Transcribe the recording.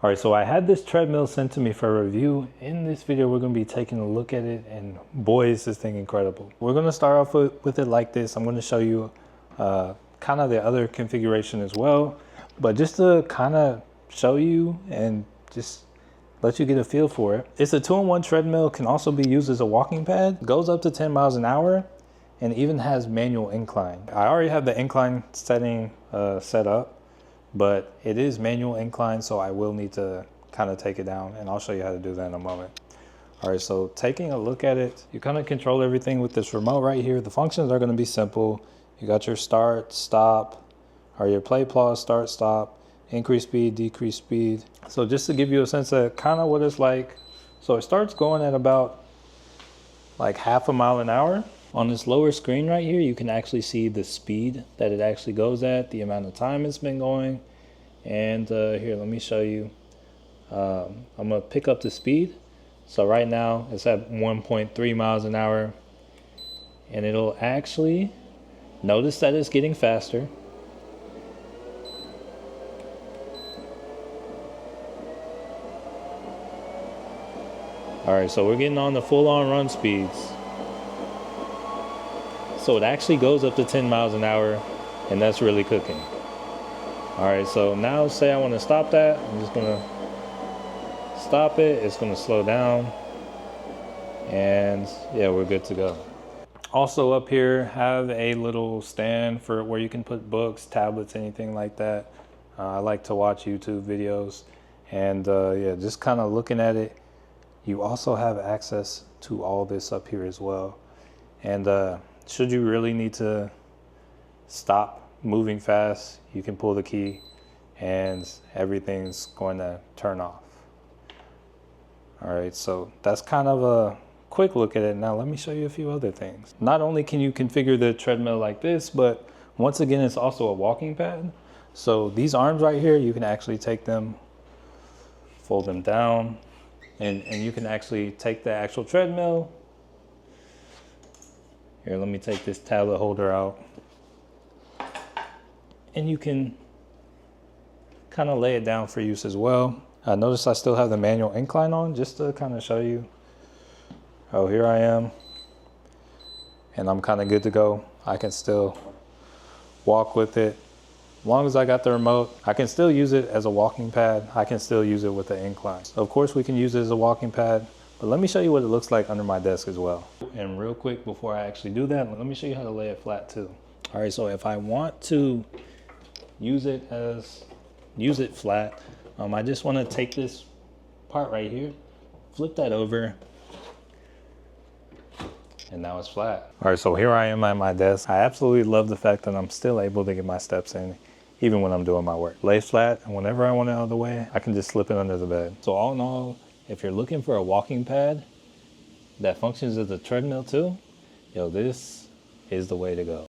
All right, so I had this treadmill sent to me for review. In this video, we're gonna be taking a look at it, and boy, is this thing incredible. We're gonna start off with it like this. I'm gonna show you kind of the other configuration as well, but just to kind of show you and just let you get a feel for it. It's a 2-in-1 treadmill, can also be used as a walking pad, goes up to 10 miles an hour, and even has manual incline. I already have the incline setting set up, but it is manual incline, so I will need to kind of take it down, and I'll show you how to do that in a moment. All right, so taking a look at it, you kind of control everything with this remote right here. The functions are going to be simple. You got your start, stop, or your play, pause, start, stop, increase speed, decrease speed. So just to give you a sense of kind of what it's like. So it starts going at about like half a mile an hour. On this lower screen right here, you can actually see the speed that it actually goes at, the amount of time it's been going. And here, let me show you. I'm gonna pick up the speed. So right now it's at 1.3 miles an hour, and it'll actually notice that it's getting faster. All right, so we're getting on the full-on run speeds. So it actually goes up to 10 miles an hour, and that's really cooking. All right, so now say I want to stop that. I'm just gonna stop it. It's gonna slow down, and yeah, we're good to go. Also up here, have a little stand for where you can put books, tablets, anything like that. I like to watch YouTube videos, and yeah, just kind of looking at it. You also have access to all this up here as well, and should you really need to stop moving fast, you can pull the key and everything's going to turn off. All right, so that's kind of a quick look at it. Now let me show you a few other things. Not only can you configure the treadmill like this, but once again, it's also a walking pad. So these arms right here, you can actually take them, fold them down, and you can actually take the actual treadmill. Here, let me take this tablet holder out. And you can kind of lay it down for use as well. Notice I still have the manual incline on, just to kind of show you. Oh, here I am. And I'm kind of good to go. I can still walk with it. As long as I got the remote, I can still use it as a walking pad. I can still use it with the incline. So of course we can use it as a walking pad, but let me show you what it looks like under my desk as well. And real quick, before I actually do that, let me show you how to lay it flat too. All right, so if I want to use it flat, I just want to take this part right here, flip that over, and now it's flat. All right, so here I am at my desk. I absolutely love the fact that I'm still able to get my steps in, even when I'm doing my work. Lay flat, and whenever I want it out of the way, I can just slip it under the bed. So all in all, if you're looking for a walking pad that functions as a treadmill too, yo, this is the way to go.